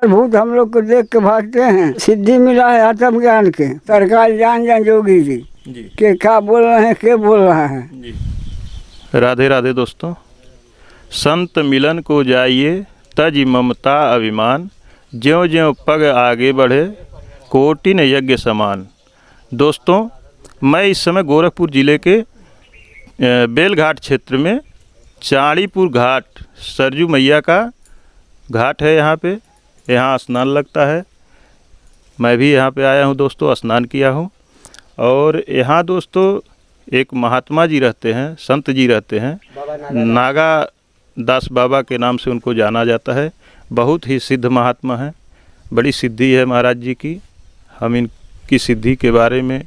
भूत हम लोग को देख के भागते हैं। सिद्धि मिला है आत्मज्ञान के। सरकार जान जोगी जी के क्या बोल रहे हैं, के बोल रहा है जी। राधे राधे दोस्तों। संत मिलन को जाइए तज ममता अभिमान, ज्यों ज्यों पग आगे बढ़े कोटिन यज्ञ समान। दोस्तों, मैं इस समय गोरखपुर ज़िले के बेलघाट क्षेत्र में चाड़ीपुर घाट, सरजू मैया का घाट है। यहाँ स्नान लगता है। मैं भी यहाँ पे आया हूँ दोस्तों, स्नान किया हूँ। और यहाँ दोस्तों एक महात्मा जी रहते हैं, संत जी रहते हैं, नागा दास बाबा के नाम से उनको जाना जाता है। बहुत ही सिद्ध महात्मा हैं, बड़ी सिद्धि है महाराज जी की। हम इनकी सिद्धि के बारे में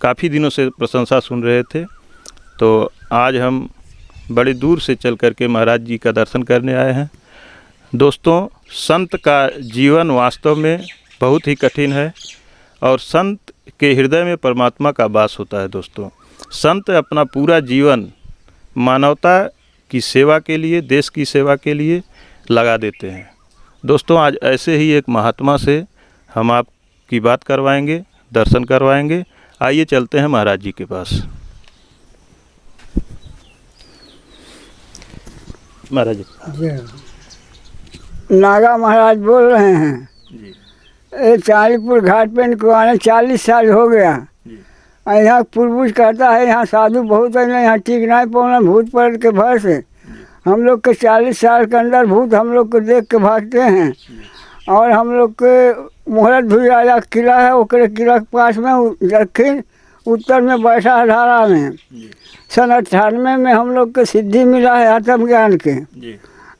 काफ़ी दिनों से प्रशंसा सुन रहे थे, तो आज हम बड़ी दूर से चल कर के महाराज जी का दर्शन करने आए हैं। दोस्तों, संत का जीवन वास्तव में बहुत ही कठिन है और संत के हृदय में परमात्मा का वास होता है। दोस्तों, संत अपना पूरा जीवन मानवता की सेवा के लिए, देश की सेवा के लिए लगा देते हैं। दोस्तों, आज ऐसे ही एक महात्मा से हम आपकी बात करवाएंगे, दर्शन करवाएंगे। आइए चलते हैं महाराज जी के पास। महाराज जी, नागा महाराज बोल रहे हैं जी। ये चालीपुर घाट पे इनको आने 40 साल हो गया। यहाँ पूर्वज कहता है यहाँ साधु बहुत है, यहाँ ठीक नहीं पौना भूत प्रेत के भय से। हम लोग के 40 साल के अंदर भूत हम लोग को देख के भागते हैं। और हम लोग के मोहरत धुई राजा किला है, ओकरे किला के पास में दक्षिण उत्तर में बैठा है धारा में। सन 98 में हम लोग को सिद्धि मिला है आत्मज्ञान के।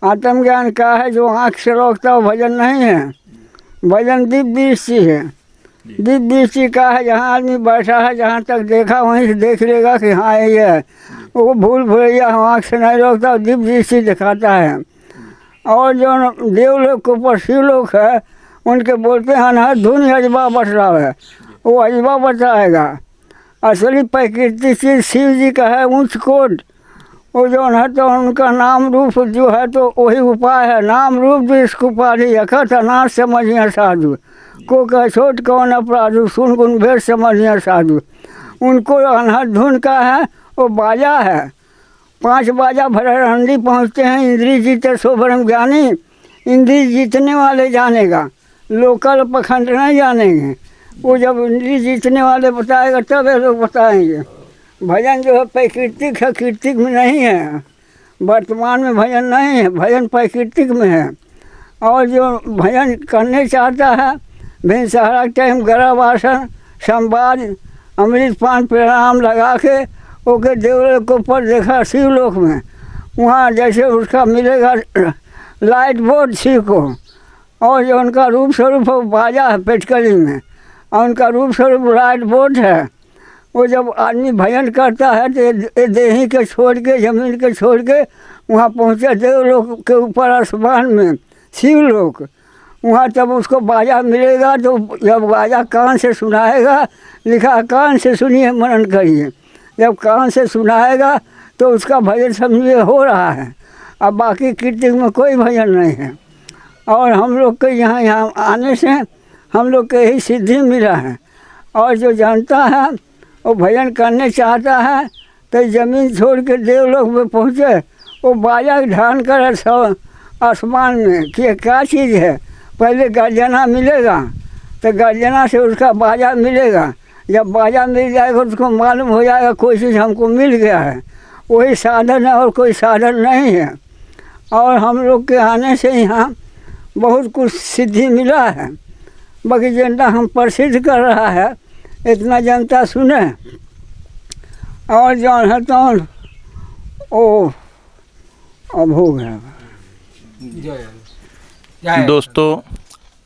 आत्मज्ञान का है जो आँख से रोकता वो भजन नहीं है, भजन दिव्य दृष्टि है। दिव्य दृष्टि का है जहाँ आदमी बैठा है, जहाँ तक देखा वहीं से देख लेगा कि हाँ ये है। वो भूल भुलैया हम आँख से नहीं रोकता, दिव्य दृष्टि दिखाता है। और जो देवलोक के ऊपर शिवलोक है उनके बोलते हैं अनहद धुन अजबा बट रहा है, वो अजबा बताएगा। असली प्रकृति चीज शिव जी का है ऊंच कोट, वो जो है तो उनका नाम रूप जो है तो वही उपाय है। नाम रूप दृष्ट उपाधि अखत अनाथ समझिए साधु, को कह छोट कौन अपराधु, सुन गुण भेद समझिए साधु। उनको अनहद धुन का है वो बाजा है। 5 बाजा भरहंडी पहुँचते हैं। इंद्री जीते सो ब्रह्म ज्ञानी, इंद्री जीतने वाले जानेगा, लोकल पखंड नहीं जानेंगे। वो जब इंद्री जीतने वाले बताएगा तब ये लोग बताएंगे। भजन जो है प्राकृतिक है, कीर्तिक में नहीं है। वर्तमान में भजन नहीं है, भजन प्राकृतिक में है। और जो भजन करने चाहता है भिनसहरा टाइम गर्भ आसन संवाद अमृत पान प्रणाम लगा के ओके देवलोक के ऊपर देखा शिवलोक में, वहाँ जैसे उसका मिलेगा लाइट बोर्ड शिव को। और जो उनका रूप स्वरूप बाजा है पेटकली में, और उनका रूप स्वरूप लाइट बोर्ड है। वो जब आदमी भजन करता है तो देही के छोड़ के, जमीन के छोड़ के वहाँ पहुँचे देवलोक के ऊपर आसमान में शिवलोक। वहाँ तब उसको बाजा मिलेगा, तो जब बाजा कान से सुनाएगा, लिखा कान से सुनिए मनन करिए। जब कान से सुनाएगा तो उसका भजन समझिए हो रहा है। अब बाकी कीर्तिक में कोई भजन नहीं है। और हम लोग के यहाँ आने से हम लोग के यही सिद्धि मिला है। और जो जानता है वो भजन करने चाहता है तो ज़मीन छोड़ के देवलोक में पहुँचे, वो बाजा ध्यान करे सब आसमान में कि क्या चीज़ है। पहले गर्जना मिलेगा तो गर्जना से उसका बाजा मिलेगा। जब बाजा मिल जाएगा उसको मालूम हो जाएगा कोई चीज़ हमको मिल गया है। वही साधन है और कोई साधन नहीं है। और हम लोग के आने से यहाँ बहुत कुछ सिद्धि मिला है। बाकी जनता हम प्रसिद्ध कर रहा है, इतना जनता सुने। और जौन है तो ओ अभोग है। दोस्तों,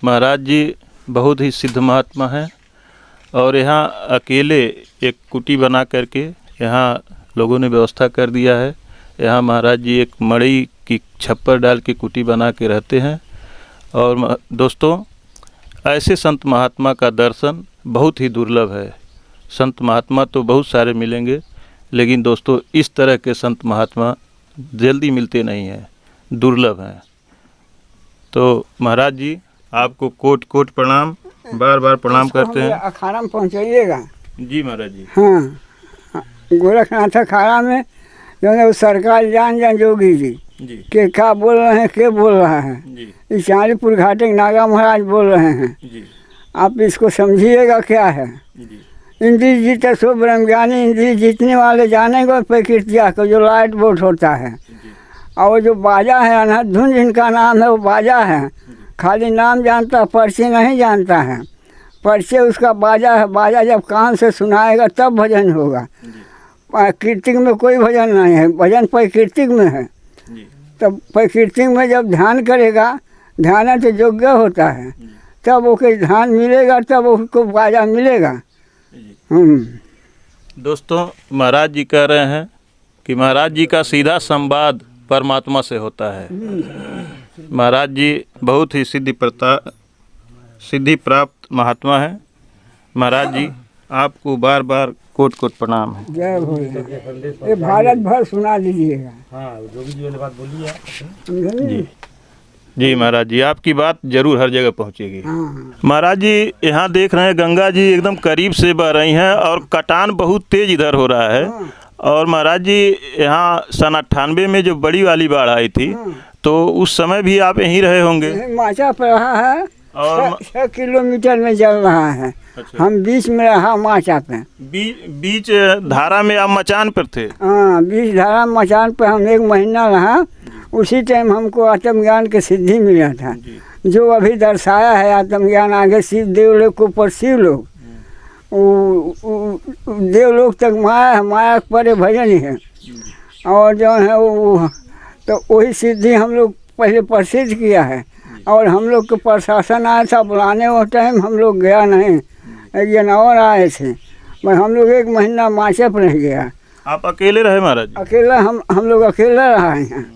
महाराज जी बहुत ही सिद्ध महात्मा हैं और यहाँ अकेले एक कुटी बना करके यहाँ लोगों ने व्यवस्था कर दिया है। यहाँ महाराज जी एक मड़ई की छप्पर डाल के कुटी बना के रहते हैं। और दोस्तों, ऐसे संत महात्मा का दर्शन बहुत ही दुर्लभ है। संत महात्मा तो बहुत सारे मिलेंगे, लेकिन दोस्तों इस तरह के संत महात्मा जल्दी मिलते नहीं हैं, दुर्लभ हैं। तो महाराज जी आपको कोट कोट प्रणाम, बार बार प्रणाम करते हैं। अखाड़ा में पहुँचाइएगा। जी महाराज जी। हाँ, गोरखनाथ अखाड़ा में जो है वो सरकार जान जोगी जी जी के क्या बोल रहे हैं, के बोल रहा है। जी इस चालीपुर घाटे के नागा महाराज बोल रहे हैं, जी आप इसको समझिएगा क्या है। जी इंद्री जीत सो ब्रह्म ज्ञानी, इंद्री जीतने वाले जानेगा प्रकृतिया को, जो लाइट बोर्ड होता है। और जो बाजा है अनहद धुन जिनका नाम है वो बाजा है, खाली नाम जानता, पर्चे नहीं जानता है। पर्चे उसका बाजा है, बाजा जब कान से सुनाएगा तब भजन होगा। कीर्तिक में कोई भजन नहीं है, भजन प्रकृतिक में है। तब प्रकृतिक में जब ध्यान करेगा, ध्यान तो योग्य होता है, तब ओके ध्यान मिलेगा, तब उसको बाजा मिलेगा। दोस्तों, महाराज जी कह रहे हैं कि महाराज जी का सीधा संवाद परमात्मा से होता है। महाराज जी बहुत ही सिद्धि प्राप्त महात्मा है। महाराज जी आपको बार बार कोट कोट प्रणाम है। जय भोले। ये भारत भर सुना दीजिएगा। हाँ, जोगी जी वाली बात बोली है। जी जी महाराज जी, आपकी बात जरूर हर जगह पहुंचेगी। महाराज जी यहाँ देख रहे हैं गंगा जी एकदम करीब से बह रही हैं और कटान बहुत तेज इधर हो रहा है। और महाराज जी यहाँ सन 98 में जो बड़ी वाली बाढ़ आई थी तो उस समय भी आप यहीं रहे होंगे। माचा पर रहा है और 6 किलोमीटर में जल रहा है। अच्छा। हम बीच में रहा माचा पे। बीच धारा में आप मचान पर थे? हाँ, बीच धारा मचान पे हम 1 महीना रहा। उसी टाइम हमको आत्मज्ञान की सिद्धि मिला था, जो अभी दर्शाया है आत्मज्ञान। आगे शिव देवलोक के ऊपर शिव लोग, देवलोक तक माया है, माया पर भजन ही है। और जो है वो तो वही सिद्धि हम लोग पहले प्रसिद्ध किया है। और हम लोग के प्रशासन आया था बुलाने, वो टाइम हम लोग गया नहीं, एक जन और आए थे। मैं हम लोग 1 महीना माचा पर रह गया। आप अकेले रहे महाराज? अकेला हम लोग अकेला रहा है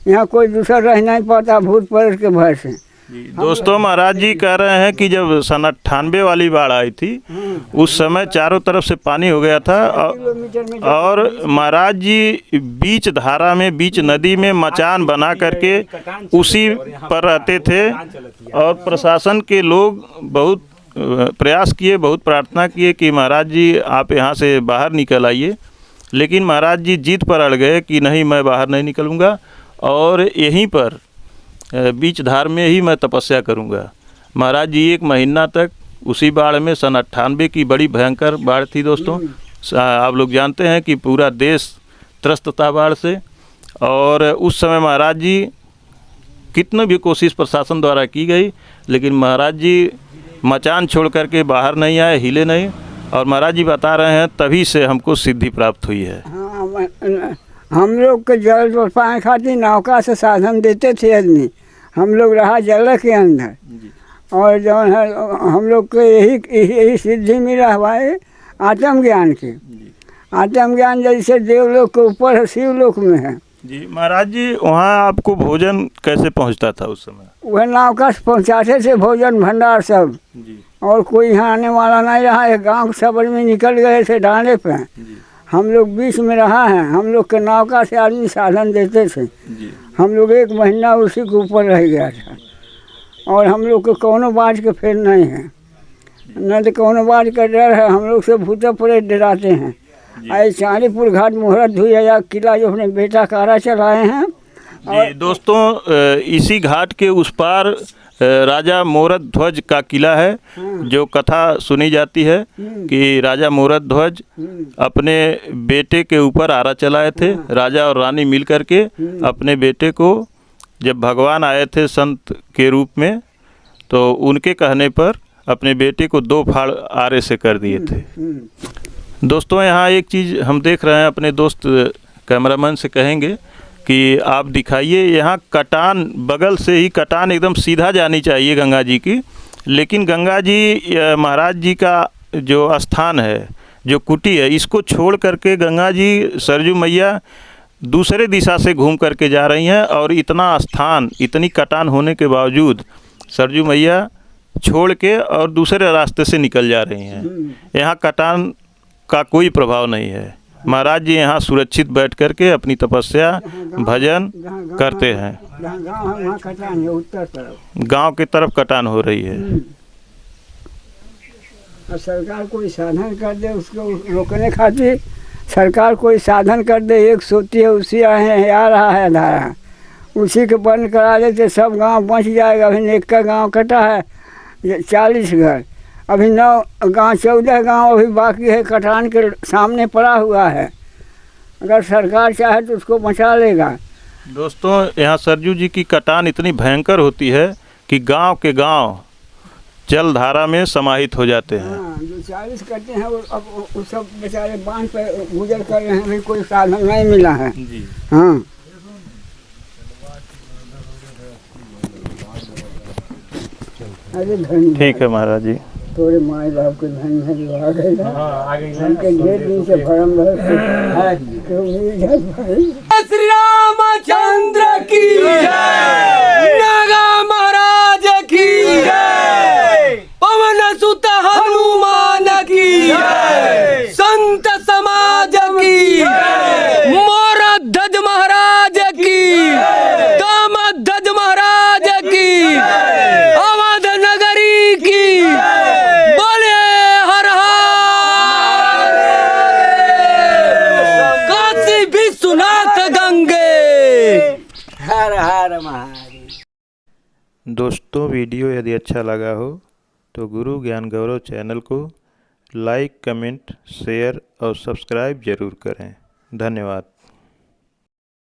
यहाँ कोई दूसरा रह नहीं पाता भूत प्रेत के भय से। दोस्तों, महाराज जी कह रहे हैं कि जब सन 98 वाली बाढ़ आई थी उस समय चारों तरफ से पानी हो गया था और महाराज जी बीच धारा में, बीच नदी में मचान बना करके उसी पर रहते थे। और प्रशासन के लोग बहुत प्रयास किए, बहुत प्रार्थना किए कि महाराज जी आप यहाँ से बाहर निकल आइए, लेकिन महाराज जी जीत पर अड़ गए कि नहीं, मैं बाहर नहीं निकलूँगा और यहीं पर बीच धार में ही मैं तपस्या करूंगा। महाराज जी 1 महीना तक उसी बाढ़ में, सन 98 की बड़ी भयंकर बाढ़ थी दोस्तों। आप लोग जानते हैं कि पूरा देश त्रस्त था बाढ़ से। और उस समय महाराज जी कितनी भी कोशिश प्रशासन द्वारा की गई, लेकिन महाराज जी मचान छोड़ करके बाहर नहीं आए, हिले नहीं। और महाराज जी बता रहे हैं तभी से हमको सिद्धि प्राप्त हुई है। हम लोग के जल पाए खातिर नौका से साधन देते थे आदमी, हम लोग रहा जल के अंदर। और जो है हम लोग को यही सिद्धि मिला हुआ है आत्मज्ञान की। आत्मज्ञान जैसे देवलोक के ऊपर है, शिवलोक में है। जी महाराज जी, वहाँ आपको भोजन कैसे पहुँचता था उस समय? वह नौका से पहुँचाते थे भोजन भंडार सब जी। और कोई यहाँ आने वाला नहीं रहा है, गाँव सब आदमी निकल गए थे डाले पे। हम लोग बीच में रहा है, हम लोग के नौका से आदमी साधन देते थे जी। हम लोग 1 महीना उसी के ऊपर रह गया था। और हम लोग को कोनो बात के फेर नहीं है, न तो कोनो बात का डर है। हम लोग से भूत प्रेत डराते हैं। आज चालीपुर घाट मुहूर्त धुआ किला जो अपने बेटा कारा चलाए हैं। और दोस्तों, इसी घाट के उस पार राजा मोरद ध्वज का किला है, जो कथा सुनी जाती है कि राजा मोरद ध्वज अपने बेटे के ऊपर आरा चलाए थे। राजा और रानी मिल करके अपने बेटे को, जब भगवान आए थे संत के रूप में, तो उनके कहने पर अपने बेटे को 2 फाड़ आरे से कर दिए थे। दोस्तों, यहाँ एक चीज़ हम देख रहे हैं, अपने दोस्त कैमरामैन से कहेंगे कि आप दिखाइए। यहाँ कटान, बगल से ही कटान एकदम सीधा जानी चाहिए गंगा जी की, लेकिन गंगा जी महाराज जी का जो स्थान है, जो कुटी है, इसको छोड़ करके गंगा जी सरजू मैया दूसरे दिशा से घूम करके जा रही हैं। और इतना स्थान, इतनी कटान होने के बावजूद सरजू मैया छोड़ के और दूसरे रास्ते से निकल जा रही हैं। यहाँ कटान का कोई प्रभाव नहीं है। महाराज जी यहाँ सुरक्षित बैठ करके अपनी तपस्या भजन करते हैं। जहाँ गाँव है वहाँ कटान है उत्तर तरफ। गांव की तरफ कटान हो रही है। और सरकार कोई साधन कर दे उसको रोकने खातिर, सरकार कोई साधन कर दे, एक सोती है उसी आ रहा है धारा, उसी के बंद करा देते सब गांव बच जाएगा। अभी एक का गांव कटा है 40 घर, अभी 9 गांव 14 गांव अभी बाकी है, कटान के सामने पड़ा हुआ है। अगर सरकार चाहे तो उसको बचा लेगा। दोस्तों यहाँ सरजू जी की कटान इतनी भयंकर होती है कि गांव के गांव जलधारा में समाहित हो जाते हैं। हाँ, जो 40 करते हैं वो सब बेचारे बांध पे गुजर कर रहे हैं, अभी कोई साधन नहीं मिला है जी। हाँ अरे धन्य ठीक है महाराज जी। तोरे माए बाप के धन है जो आ गए ना, आ गई ना। उनके ढेर दिन से भरम रहे क्यों मिल जाए भाई। श्री रामचंद्र की जय, नागा महाराज की जय, पवन सुत हनुमान की जय, संत समाज की जय, मोर ध्वज महाराज की, दाम ध्वज महाराज की, अवध नगरी की, बोले हर हर काशी विश्वनाथ गंगे, हर हर महादेव। दोस्तों वीडियो यदि अच्छा लगा हो तो गुरु ज्ञान गौरव चैनल को लाइक, कमेंट, शेयर और सब्सक्राइब जरूर करें। धन्यवाद।